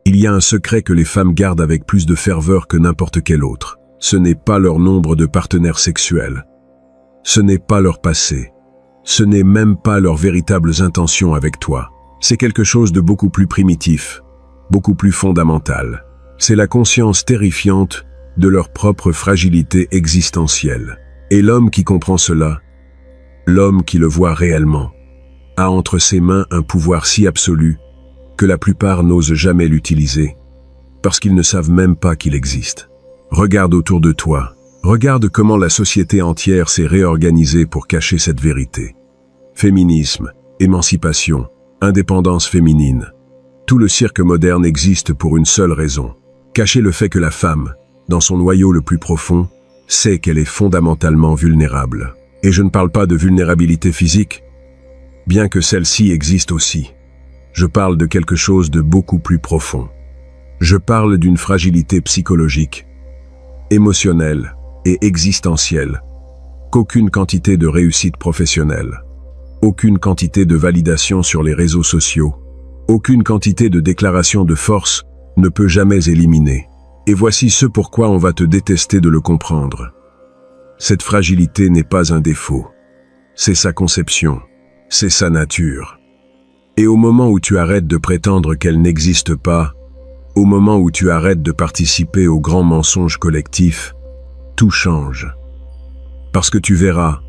Il y a un secret que les femmes gardent avec plus de ferveur que n'importe quel autre. Ce n'est pas leur nombre de partenaires sexuels. Ce n'est pas leur passé. Ce n'est même pas leurs véritables intentions avec toi. C'est quelque chose de beaucoup plus primitif, beaucoup plus fondamental. C'est la conscience terrifiante de leur propre fragilité existentielle. Et l'homme qui comprend cela, l'homme qui le voit réellement, a entre ses mains un pouvoir si absolu que la plupart n'osent jamais l'utiliser, parce qu'ils ne savent même pas qu'il existe. Regarde autour de toi, regarde comment la société entière s'est réorganisée pour cacher cette vérité. Féminisme, émancipation, indépendance féminine. Tout le cirque moderne existe pour une seule raison: cacher le fait que la femme, dans son noyau le plus profond, sait qu'elle est fondamentalement vulnérable. Et je ne parle pas de vulnérabilité physique, bien que celle-ci existe aussi. Je parle de quelque chose de beaucoup plus profond. Je parle d'une fragilité psychologique, émotionnelle et existentielle, qu'aucune quantité de réussite professionnelle, aucune quantité de validation sur les réseaux sociaux, aucune quantité de déclaration de force ne peut jamais éliminer. Et voici ce pourquoi on va te détester de le comprendre. Cette fragilité n'est pas un défaut. C'est sa conception. C'est sa nature. Et au moment où tu arrêtes de prétendre qu'elle n'existe pas, au moment où tu arrêtes de participer au grand mensonge collectif, tout change. Parce que tu verras,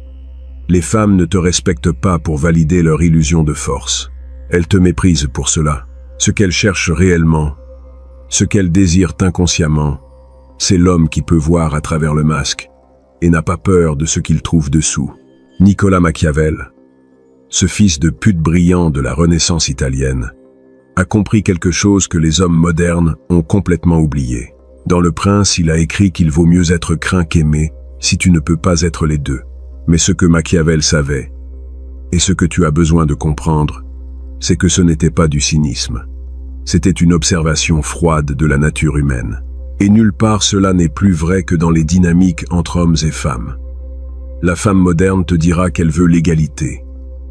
les femmes ne te respectent pas pour valider leur illusion de force. Elles te méprisent pour cela. Ce qu'elles cherchent réellement, ce qu'elles désirent inconsciemment, c'est l'homme qui peut voir à travers le masque et n'a pas peur de ce qu'il trouve dessous. Nicolas Machiavel, ce fils de pute brillant de la Renaissance italienne, a compris quelque chose que les hommes modernes ont complètement oublié. Dans Le Prince, il a écrit qu'il vaut mieux être craint qu'aimé si tu ne peux pas être les deux. Mais ce que Machiavel savait, et ce que tu as besoin de comprendre, c'est que ce n'était pas du cynisme. C'était une observation froide de la nature humaine. Et nulle part cela n'est plus vrai que dans les dynamiques entre hommes et femmes. La femme moderne te dira qu'elle veut l'égalité,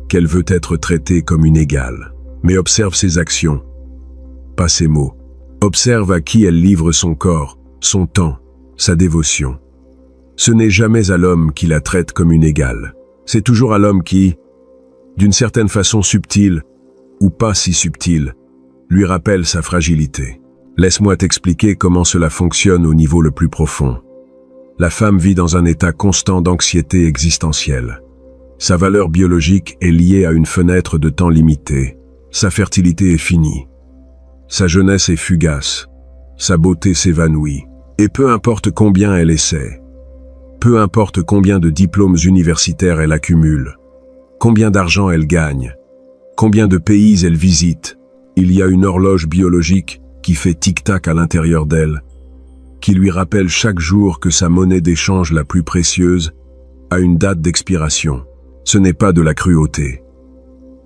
qu'elle veut être traitée comme une égale. Mais observe ses actions, pas ses mots. Observe à qui elle livre son corps, son temps, sa dévotion. Ce n'est jamais à l'homme qui la traite comme une égale. C'est toujours à l'homme qui, d'une certaine façon subtile, ou pas si subtile, lui rappelle sa fragilité. Laisse-moi t'expliquer comment cela fonctionne au niveau le plus profond. La femme vit dans un état constant d'anxiété existentielle. Sa valeur biologique est liée à une fenêtre de temps limitée. Sa fertilité est finie. Sa jeunesse est fugace. Sa beauté s'évanouit. Et peu importe combien elle essaie, peu importe combien de diplômes universitaires elle accumule, combien d'argent elle gagne, combien de pays elle visite, il y a une horloge biologique qui fait tic-tac à l'intérieur d'elle, qui lui rappelle chaque jour que sa monnaie d'échange la plus précieuse a une date d'expiration. Ce n'est pas de la cruauté,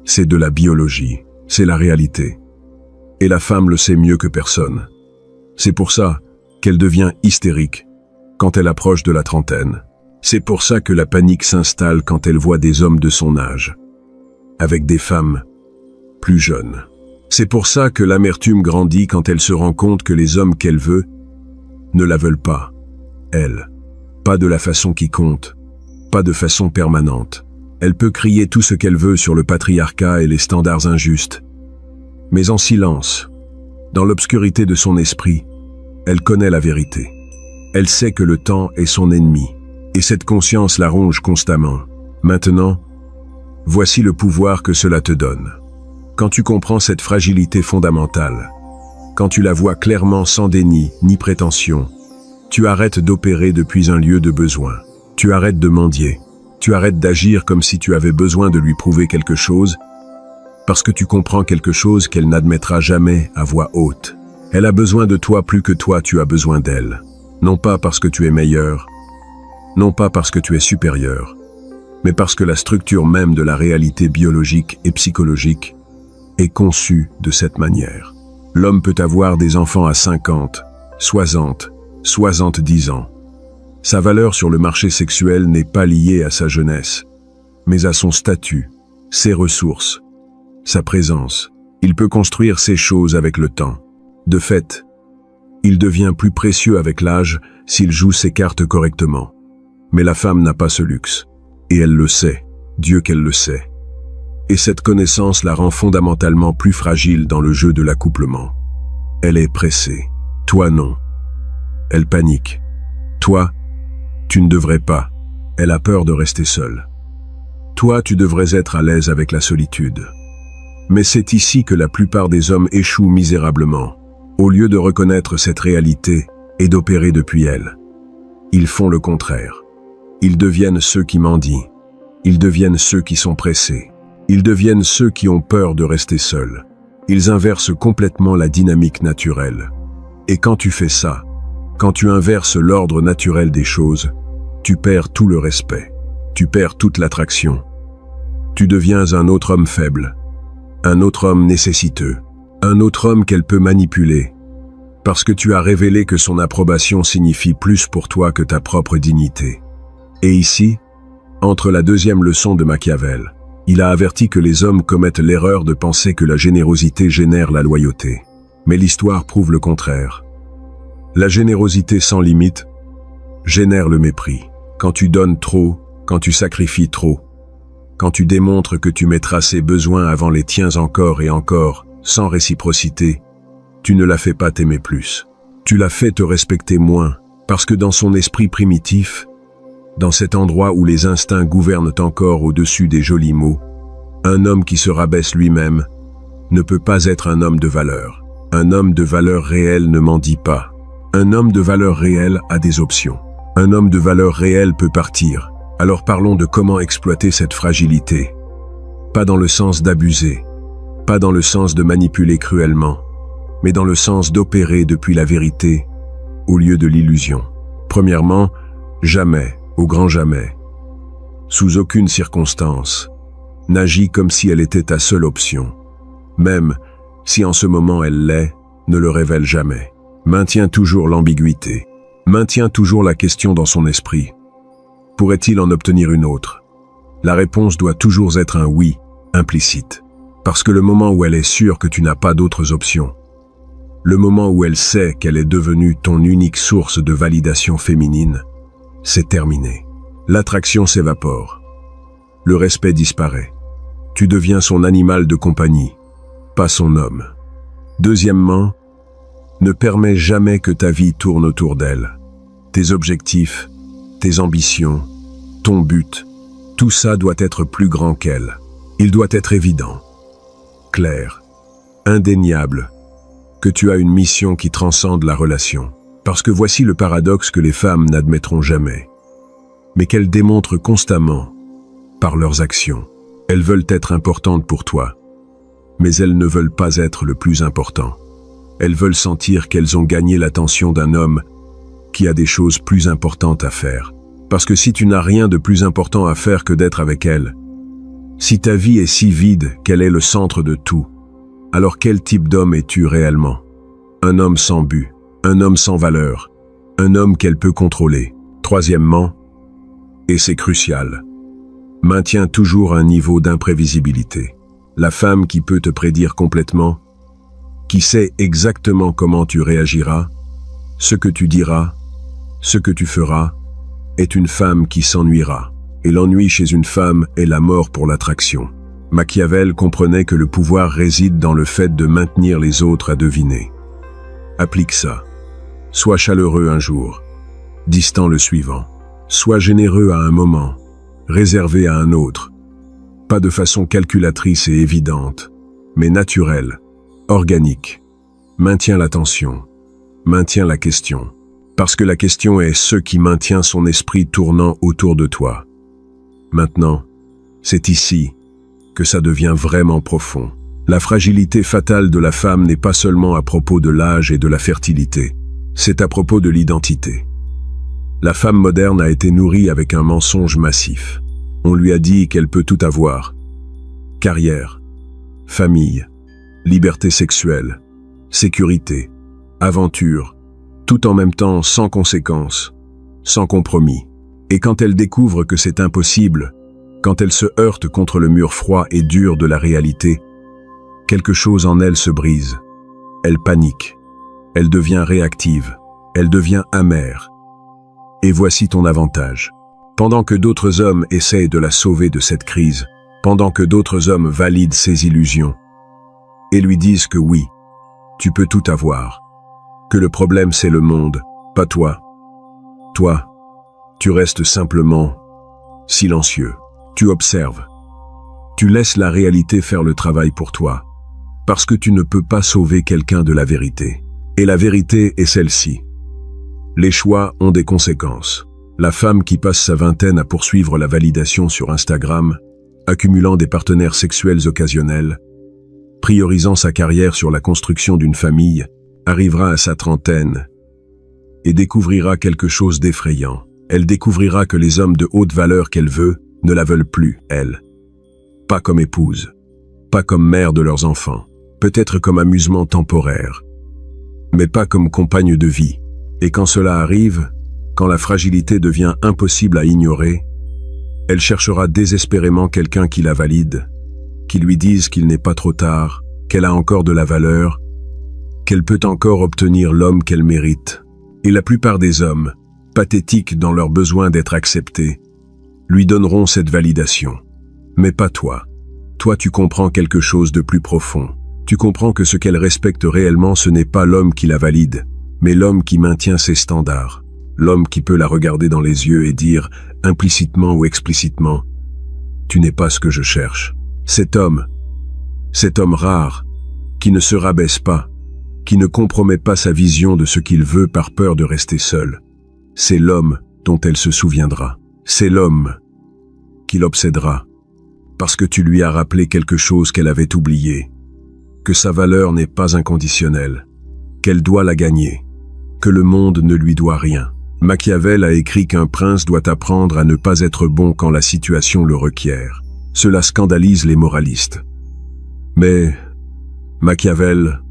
c'est de la biologie, c'est la réalité. Et la femme le sait mieux que personne. C'est pour ça qu'elle devient hystérique quand elle approche de la trentaine. C'est pour ça que la panique s'installe quand elle voit des hommes de son âge, avec des femmes plus jeunes. C'est pour ça que l'amertume grandit quand elle se rend compte que les hommes qu'elle veut ne la veulent pas, elle. Pas de la façon qui compte, pas de façon permanente. Elle peut crier tout ce qu'elle veut sur le patriarcat et les standards injustes. Mais en silence, dans l'obscurité de son esprit, elle connaît la vérité. Elle sait que le temps est son ennemi, et cette conscience la ronge constamment. Maintenant, voici le pouvoir que cela te donne. Quand tu comprends cette fragilité fondamentale, quand tu la vois clairement sans déni ni prétention, tu arrêtes d'opérer depuis un lieu de besoin. Tu arrêtes de mendier. Tu arrêtes d'agir comme si tu avais besoin de lui prouver quelque chose, parce que tu comprends quelque chose qu'elle n'admettra jamais à voix haute. Elle a besoin de toi plus que toi tu as besoin d'elle. Non pas parce que tu es meilleur, non pas parce que tu es supérieur, mais parce que la structure même de la réalité biologique et psychologique est conçue de cette manière. L'homme peut avoir des enfants à 50, 60, 70 ans. Sa valeur sur le marché sexuel n'est pas liée à sa jeunesse, mais à son statut, ses ressources, sa présence. Il peut construire ces choses avec le temps. De fait, il devient plus précieux avec l'âge s'il joue ses cartes correctement. Mais la femme n'a pas ce luxe. Et elle le sait, Dieu qu'elle le sait. Et cette connaissance la rend fondamentalement plus fragile dans le jeu de l'accouplement. Elle est pressée. Toi non. Elle panique. Toi, tu ne devrais pas. Elle a peur de rester seule. Toi, tu devrais être à l'aise avec la solitude. Mais c'est ici que la plupart des hommes échouent misérablement, au lieu de reconnaître cette réalité et d'opérer depuis elle. Ils font le contraire. Ils deviennent ceux qui mendient. Ils deviennent ceux qui sont pressés. Ils deviennent ceux qui ont peur de rester seuls. Ils inversent complètement la dynamique naturelle. Et quand tu fais ça, quand tu inverses l'ordre naturel des choses, tu perds tout le respect. Tu perds toute l'attraction. Tu deviens un autre homme faible, un autre homme nécessiteux, un autre homme qu'elle peut manipuler, parce que tu as révélé que son approbation signifie plus pour toi que ta propre dignité. Et ici, entre la deuxième leçon de Machiavel, il a averti que les hommes commettent l'erreur de penser que la générosité génère la loyauté. Mais l'histoire prouve le contraire. La générosité sans limite génère le mépris. Quand tu donnes trop, quand tu sacrifies trop, quand tu démontres que tu mettras ses besoins avant les tiens encore et encore, sans réciprocité, tu ne la fais pas t'aimer plus. Tu la fais te respecter moins, parce que dans son esprit primitif, dans cet endroit où les instincts gouvernent encore au-dessus des jolis mots, un homme qui se rabaisse lui-même ne peut pas être un homme de valeur. Un homme de valeur réelle ne mendie pas. Un homme de valeur réelle a des options. Un homme de valeur réelle peut partir. Alors parlons de comment exploiter cette fragilité. Pas dans le sens d'abuser, pas dans le sens de manipuler cruellement, mais dans le sens d'opérer depuis la vérité au lieu de l'illusion. Premièrement, jamais, au grand jamais, sous aucune circonstance, n'agis comme si elle était ta seule option. Même si en ce moment elle l'est, ne le révèle jamais. Maintiens toujours l'ambiguïté. Maintiens toujours la question dans son esprit. Pourrait-il en obtenir une autre? La réponse doit toujours être un oui, implicite. Parce que le moment où elle est sûre que tu n'as pas d'autres options, le moment où elle sait qu'elle est devenue ton unique source de validation féminine, c'est terminé. L'attraction s'évapore. Le respect disparaît. Tu deviens son animal de compagnie, pas son homme. Deuxièmement, ne permets jamais que ta vie tourne autour d'elle. Tes objectifs, tes ambitions, ton but, tout ça doit être plus grand qu'elle. Il doit être évident, clair, indéniable, que tu as une mission qui transcende la relation. Parce que voici le paradoxe que les femmes n'admettront jamais, mais qu'elles démontrent constamment par leurs actions. Elles veulent être importantes pour toi, mais elles ne veulent pas être le plus important. Elles veulent sentir qu'elles ont gagné l'attention d'un homme qui a des choses plus importantes à faire. Parce que si tu n'as rien de plus important à faire que d'être avec elle, si ta vie est si vide qu'elle est le centre de tout, alors quel type d'homme es-tu réellement? Un homme sans but, un homme sans valeur, un homme qu'elle peut contrôler. Troisièmement, et c'est crucial, maintiens toujours un niveau d'imprévisibilité. La femme qui peut te prédire complètement, qui sait exactement comment tu réagiras, ce que tu diras, ce que tu feras, est une femme qui s'ennuiera. Et l'ennui chez une femme est la mort pour l'attraction. Machiavel comprenait que le pouvoir réside dans le fait de maintenir les autres à deviner. Applique ça. Sois chaleureux un jour, distant le suivant. Sois généreux à un moment, réservé à un autre. Pas de façon calculatrice et évidente, mais naturelle, organique. Maintiens l'attention, maintiens la question. Parce que la question est ce qui maintient son esprit tournant autour de toi. Maintenant, c'est ici que ça devient vraiment profond. La fragilité fatale de la femme n'est pas seulement à propos de l'âge et de la fertilité, c'est à propos de l'identité. La femme moderne a été nourrie avec un mensonge massif. On lui a dit qu'elle peut tout avoir. Carrière, famille, liberté sexuelle, sécurité, aventure, tout en même temps sans conséquences, sans compromis. Et quand elle découvre que c'est impossible, quand elle se heurte contre le mur froid et dur de la réalité, quelque chose en elle se brise. Elle panique. Elle devient réactive. Elle devient amère. Et voici ton avantage. Pendant que d'autres hommes essayent de la sauver de cette crise, pendant que d'autres hommes valident ses illusions, et lui disent que oui, tu peux tout avoir, que le problème c'est le monde, pas toi. Toi, tu restes simplement silencieux. Tu observes. Tu laisses la réalité faire le travail pour toi, parce que tu ne peux pas sauver quelqu'un de la vérité. Et la vérité est celle-ci. Les choix ont des conséquences. La femme qui passe sa vingtaine à poursuivre la validation sur Instagram, accumulant des partenaires sexuels occasionnels, priorisant sa carrière sur la construction d'une famille, arrivera à sa trentaine et découvrira quelque chose d'effrayant. Elle découvrira que les hommes de haute valeur qu'elle veut ne la veulent plus, elle. Pas comme épouse, pas comme mère de leurs enfants, peut-être comme amusement temporaire, mais pas comme compagne de vie. Et quand cela arrive, quand la fragilité devient impossible à ignorer, elle cherchera désespérément quelqu'un qui la valide, qui lui dise qu'il n'est pas trop tard, qu'elle a encore de la valeur, qu'elle peut encore obtenir l'homme qu'elle mérite. Et la plupart des hommes, pathétiques dans leur besoin d'être acceptés, lui donneront cette validation. Mais pas toi. Toi, tu comprends quelque chose de plus profond. Tu comprends que ce qu'elle respecte réellement, ce n'est pas l'homme qui la valide, mais l'homme qui maintient ses standards. L'homme qui peut la regarder dans les yeux et dire, implicitement ou explicitement, « Tu n'es pas ce que je cherche ». Cet homme rare, qui ne se rabaisse pas, qui ne compromet pas sa vision de ce qu'il veut par peur de rester seul, c'est l'homme dont elle se souviendra. C'est l'homme qui l'obsédera, parce que tu lui as rappelé quelque chose qu'elle avait oublié, que sa valeur n'est pas inconditionnelle, qu'elle doit la gagner, que le monde ne lui doit rien. Machiavel a écrit qu'un prince doit apprendre à ne pas être bon quand la situation le requiert. Cela scandalise les moralistes. Mais Machiavel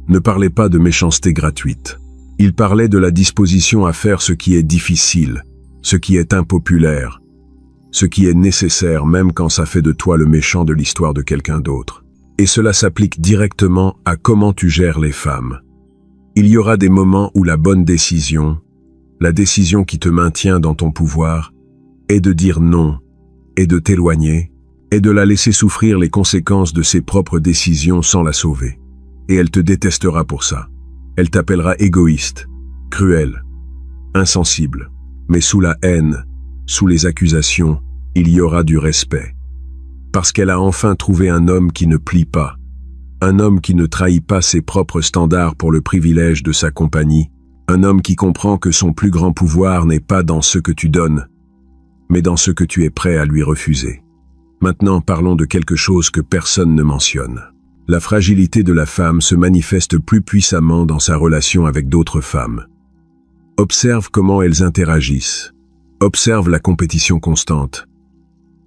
ne parlait pas de méchanceté gratuite. Il parlait de la disposition à faire ce qui est difficile, ce qui est impopulaire, ce qui est nécessaire même quand ça fait de toi le méchant de l'histoire de quelqu'un d'autre. Et cela s'applique directement à comment tu gères les femmes. Il y aura des moments où la bonne décision, la décision qui te maintient dans ton pouvoir, est de dire non, et de t'éloigner, et de la laisser souffrir les conséquences de ses propres décisions sans la sauver. Et elle te détestera pour ça. Elle t'appellera égoïste, cruel, insensible. Mais sous la haine, sous les accusations, il y aura du respect. Parce qu'elle a enfin trouvé un homme qui ne plie pas, un homme qui ne trahit pas ses propres standards pour le privilège de sa compagnie, un homme qui comprend que son plus grand pouvoir n'est pas dans ce que tu donnes, mais dans ce que tu es prêt à lui refuser. Maintenant, parlons de quelque chose que personne ne mentionne. La fragilité de la femme se manifeste plus puissamment dans sa relation avec d'autres femmes. Observe comment elles interagissent. Observe la compétition constante,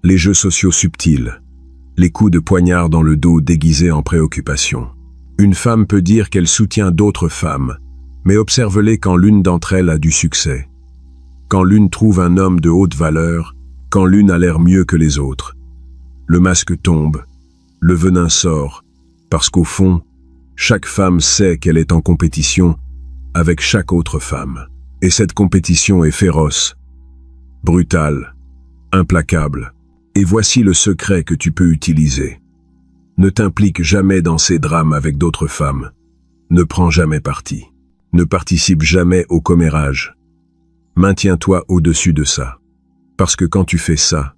les jeux sociaux subtils, les coups de poignard dans le dos déguisés en préoccupation. Une femme peut dire qu'elle soutient d'autres femmes, mais observe-les quand l'une d'entre elles a du succès, quand l'une trouve un homme de haute valeur, quand l'une a l'air mieux que les autres. Le masque tombe, le venin sort, parce qu'au fond, chaque femme sait qu'elle est en compétition avec chaque autre femme. Et cette compétition est féroce, brutale, implacable. Et voici le secret que tu peux utiliser. Ne t'implique jamais dans ces drames avec d'autres femmes. Ne prends jamais parti. Ne participe jamais au commérage. Maintiens-toi au-dessus de ça. Parce que quand tu fais ça,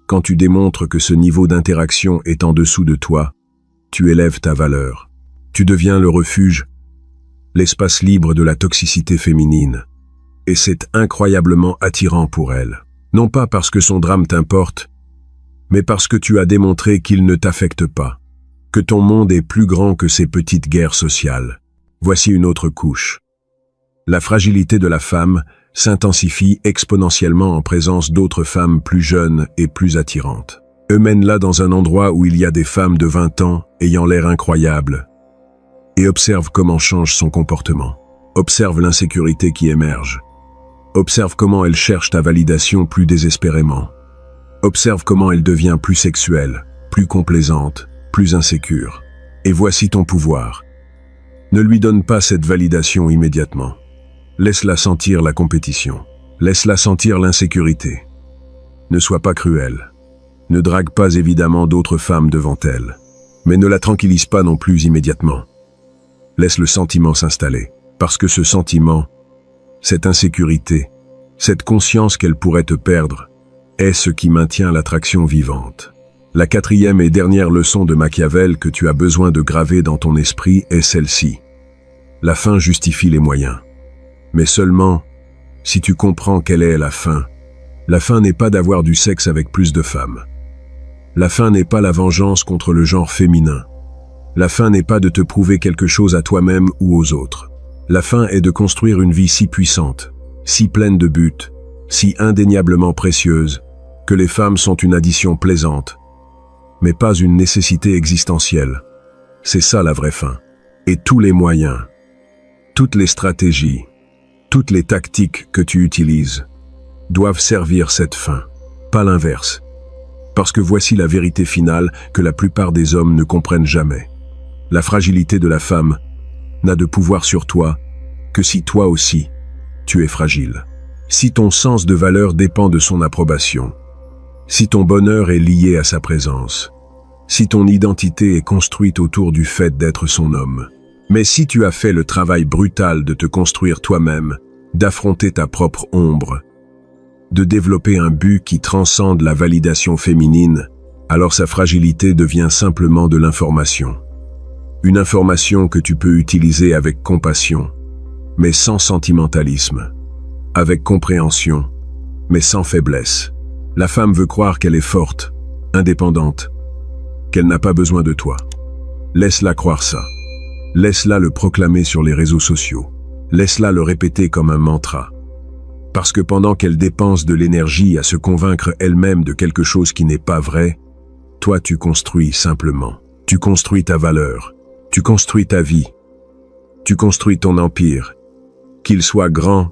quand tu démontres que ce niveau d'interaction est en dessous de toi, tu élèves ta valeur. Tu deviens le refuge, l'espace libre de la toxicité féminine. Et c'est incroyablement attirant pour elle. Non pas parce que son drame t'importe, mais parce que tu as démontré qu'il ne t'affecte pas, que ton monde est plus grand que ces petites guerres sociales. Voici une autre couche. La fragilité de la femme s'intensifie exponentiellement en présence d'autres femmes plus jeunes et plus attirantes. Emmène-la dans un endroit où il y a des femmes de 20 ans ayant l'air incroyable et observe comment change son comportement. Observe l'insécurité qui émerge. Observe comment elle cherche ta validation plus désespérément. Observe comment elle devient plus sexuelle, plus complaisante, plus insécure. Et voici ton pouvoir. Ne lui donne pas cette validation immédiatement. Laisse-la sentir la compétition. Laisse-la sentir l'insécurité. Ne sois pas cruel. Ne drague pas évidemment d'autres femmes devant elle. Mais ne la tranquillise pas non plus immédiatement. Laisse le sentiment s'installer. Parce que ce sentiment, cette insécurité, cette conscience qu'elle pourrait te perdre, est ce qui maintient l'attraction vivante. La quatrième et dernière leçon de Machiavel que tu as besoin de graver dans ton esprit est celle-ci. La fin justifie les moyens. Mais seulement, si tu comprends quelle est la fin n'est pas d'avoir du sexe avec plus de femmes. La fin n'est pas la vengeance contre le genre féminin. La fin n'est pas de te prouver quelque chose à toi-même ou aux autres. La fin est de construire une vie si puissante, si pleine de buts, si indéniablement précieuse, que les femmes sont une addition plaisante, mais pas une nécessité existentielle. C'est ça la vraie fin. Et tous les moyens, toutes les stratégies, toutes les tactiques que tu utilises doivent servir cette fin, pas l'inverse. Parce que voici la vérité finale que la plupart des hommes ne comprennent jamais. La fragilité de la femme n'a de pouvoir sur toi que si toi aussi, tu es fragile. Si ton sens de valeur dépend de son approbation, si ton bonheur est lié à sa présence, si ton identité est construite autour du fait d'être son homme. Mais si tu as fait le travail brutal de te construire toi-même, d'affronter ta propre ombre, de développer un but qui transcende la validation féminine, alors sa fragilité devient simplement de l'information. Une information que tu peux utiliser avec compassion, mais sans sentimentalisme, avec compréhension, mais sans faiblesse. La femme veut croire qu'elle est forte, indépendante, qu'elle n'a pas besoin de toi. Laisse-la croire ça. Laisse-la le proclamer sur les réseaux sociaux. Laisse-la le répéter comme un mantra. Parce que pendant qu'elle dépense de l'énergie à se convaincre elle-même de quelque chose qui n'est pas vrai, toi tu construis simplement. Tu construis ta valeur. Tu construis ta vie. Tu construis ton empire, qu'il soit grand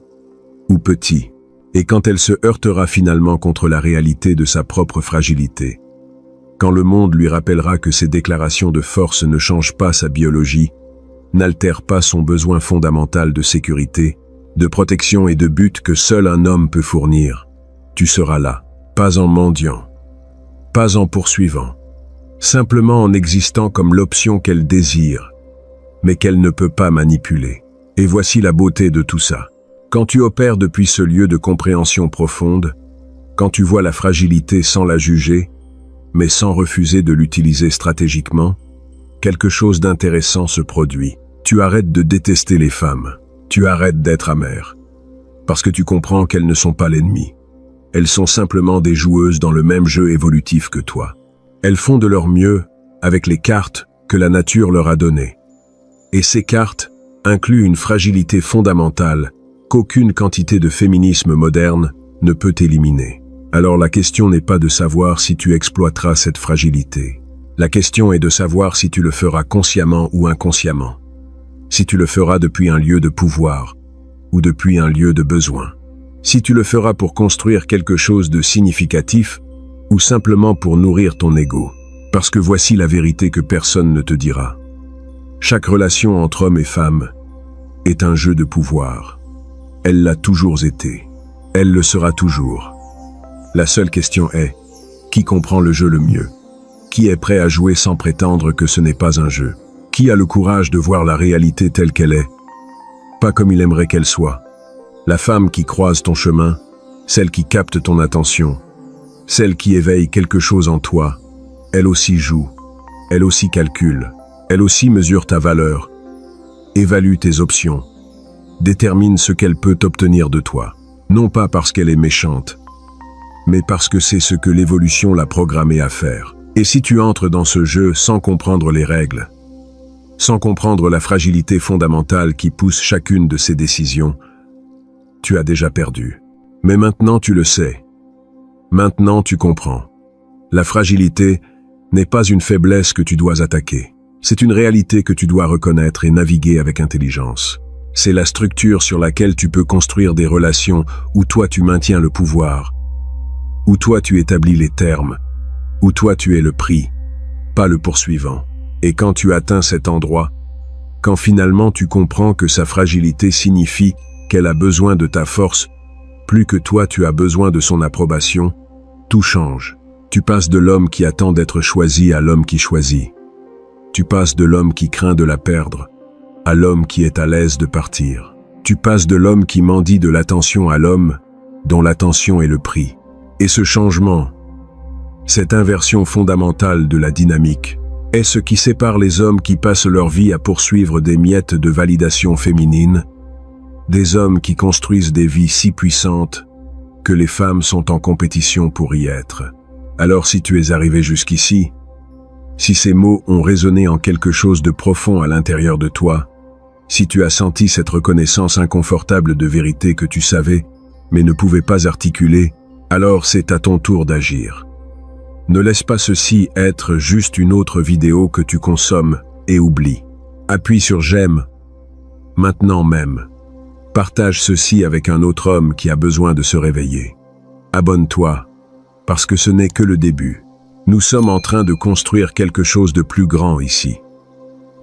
ou petit. Et quand elle se heurtera finalement contre la réalité de sa propre fragilité, quand le monde lui rappellera que ses déclarations de force ne changent pas sa biologie, n'altèrent pas son besoin fondamental de sécurité, de protection et de but que seul un homme peut fournir, tu seras là, pas en mendiant, pas en poursuivant, simplement en existant comme l'option qu'elle désire, mais qu'elle ne peut pas manipuler. Et voici la beauté de tout ça. Quand tu opères depuis ce lieu de compréhension profonde, quand tu vois la fragilité sans la juger, mais sans refuser de l'utiliser stratégiquement, quelque chose d'intéressant se produit. Tu arrêtes de détester les femmes. Tu arrêtes d'être amer. Parce que tu comprends qu'elles ne sont pas l'ennemi. Elles sont simplement des joueuses dans le même jeu évolutif que toi. Elles font de leur mieux avec les cartes que la nature leur a données. Et ces cartes incluent une fragilité fondamentale qu'aucune quantité de féminisme moderne ne peut éliminer. Alors la question n'est pas de savoir si tu exploiteras cette fragilité. La question est de savoir si tu le feras consciemment ou inconsciemment. Si tu le feras depuis un lieu de pouvoir ou depuis un lieu de besoin. Si tu le feras pour construire quelque chose de significatif ou simplement pour nourrir ton ego. Parce que voici la vérité que personne ne te dira. Chaque relation entre hommes et femmes est un jeu de pouvoir. Elle l'a toujours été. Elle le sera toujours. La seule question est, qui comprend le jeu le mieux? Qui est prêt à jouer sans prétendre que ce n'est pas un jeu? Qui a le courage de voir la réalité telle qu'elle est? Pas comme il aimerait qu'elle soit. La femme qui croise ton chemin, celle qui capte ton attention, celle qui éveille quelque chose en toi, elle aussi joue, elle aussi calcule, elle aussi mesure ta valeur, évalue tes options, détermine ce qu'elle peut obtenir de toi. Non pas parce qu'elle est méchante, mais parce que c'est ce que l'évolution l'a programmée à faire. Et si tu entres dans ce jeu sans comprendre les règles, sans comprendre la fragilité fondamentale qui pousse chacune de ces décisions, tu as déjà perdu. Mais maintenant tu le sais. Maintenant tu comprends. La fragilité n'est pas une faiblesse que tu dois attaquer. C'est une réalité que tu dois reconnaître et naviguer avec intelligence. C'est la structure sur laquelle tu peux construire des relations où toi tu maintiens le pouvoir, où toi tu établis les termes, où toi tu es le prix, pas le poursuivant. Et quand tu atteins cet endroit, Quand finalement tu comprends que sa fragilité signifie qu'elle a besoin de ta force, plus que toi tu as besoin de son approbation, tout change. Tu passes de l'homme qui attend d'être choisi à l'homme qui choisit. Tu passes de l'homme qui craint de la perdre à l'homme qui est à l'aise de partir. Tu passes de l'homme qui mendie de l'attention à l'homme dont l'attention est le prix. Et ce changement, cette inversion fondamentale de la dynamique, est ce qui sépare les hommes qui passent leur vie à poursuivre des miettes de validation féminine, des hommes qui construisent des vies si puissantes que les femmes sont en compétition pour y être. Alors si tu es arrivé jusqu'ici, si ces mots ont résonné en quelque chose de profond à l'intérieur de toi, si tu as senti cette reconnaissance inconfortable de vérité que tu savais, mais ne pouvais pas articuler, alors c'est à ton tour d'agir. Ne laisse pas ceci être juste une autre vidéo que tu consommes et oublies. Appuie sur j'aime, maintenant même. Partage ceci avec un autre homme qui a besoin de se réveiller. Abonne-toi, parce que ce n'est que le début. Nous sommes en train de construire quelque chose de plus grand ici.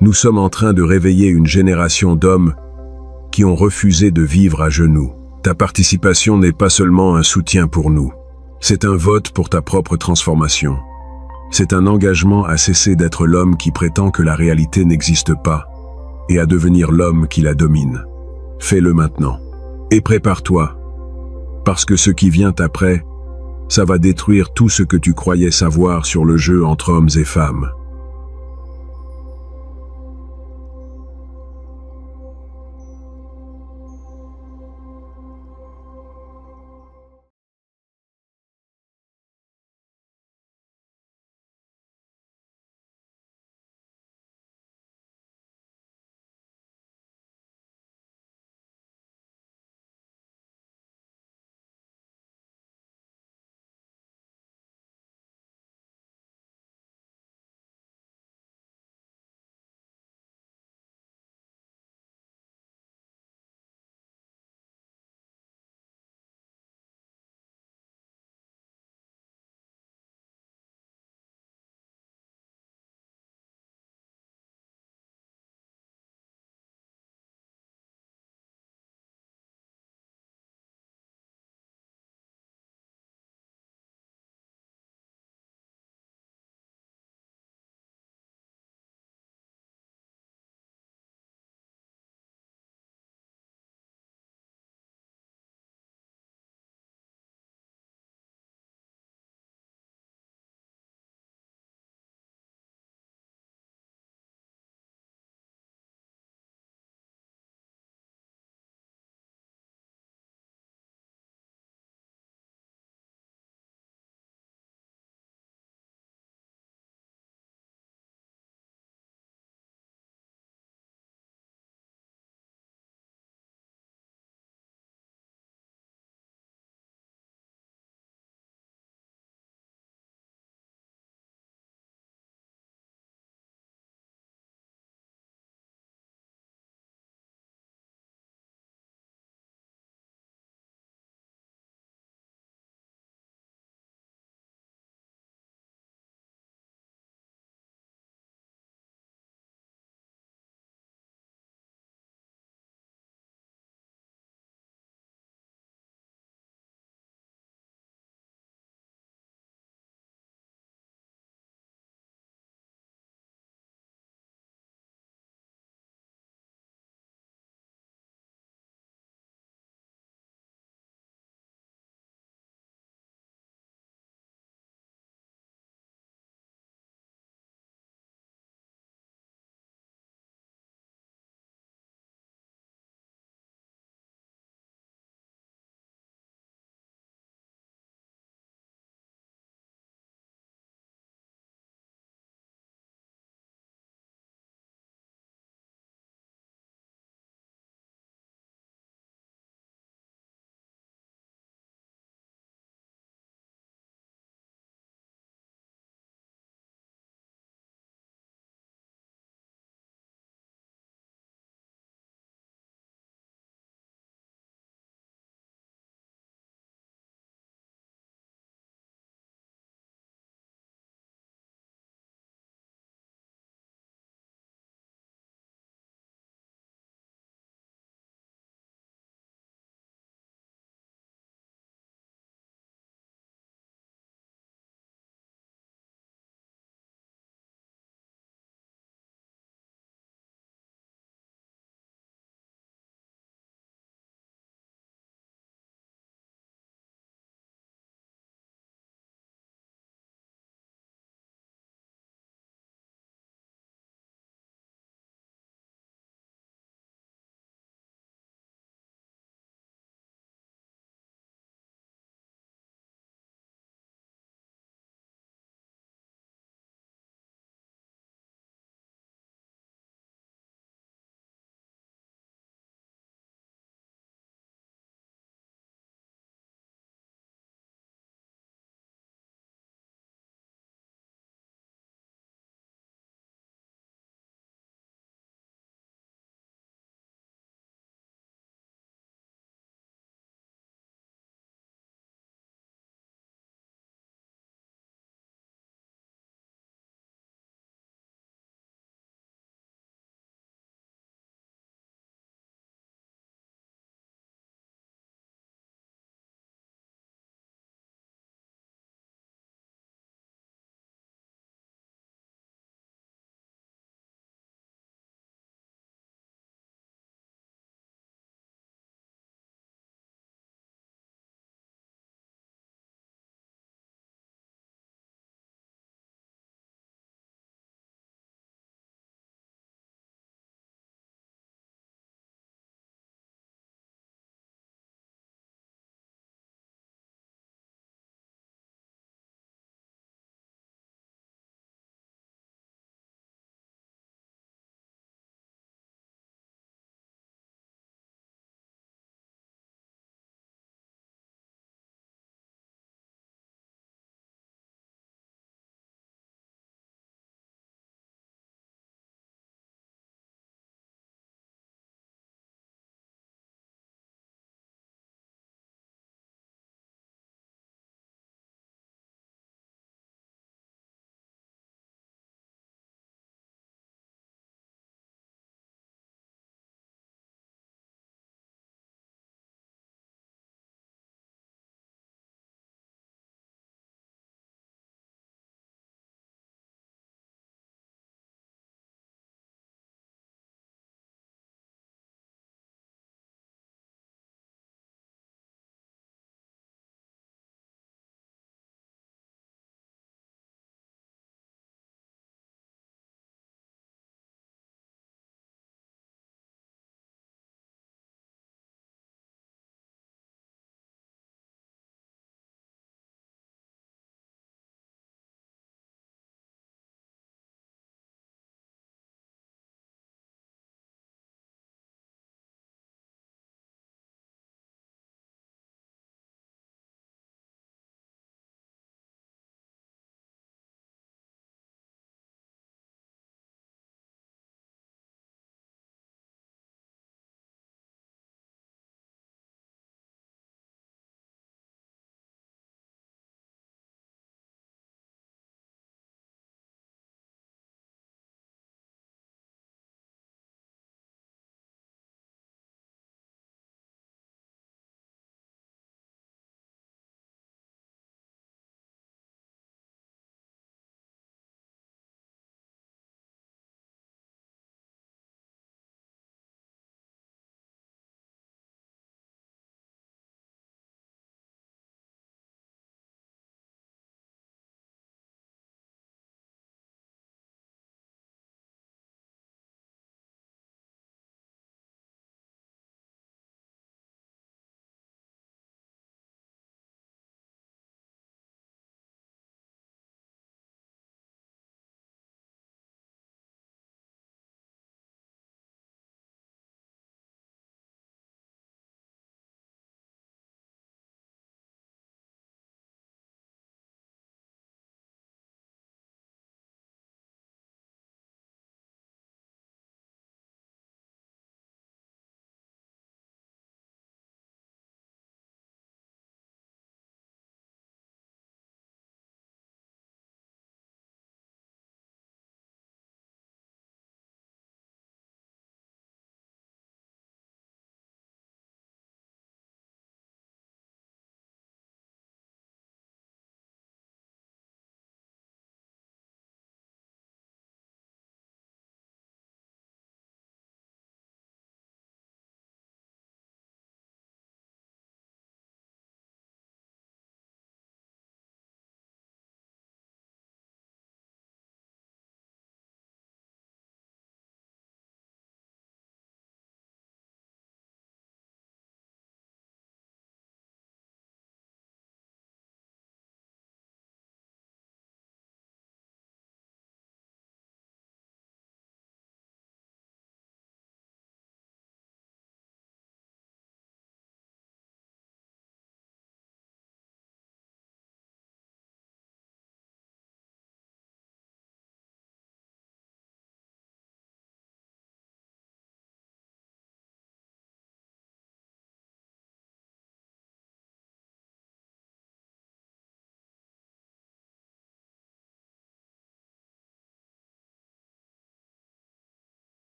Nous sommes en train de réveiller une génération d'hommes qui ont refusé de vivre à genoux. Ta participation n'est pas seulement un soutien pour nous. C'est un vote pour ta propre transformation. C'est un engagement à cesser d'être l'homme qui prétend que la réalité n'existe pas et à devenir l'homme qui la domine. Fais-le maintenant. Et prépare-toi. Parce que ce qui vient après, ça va détruire tout ce que tu croyais savoir sur le jeu entre hommes et femmes.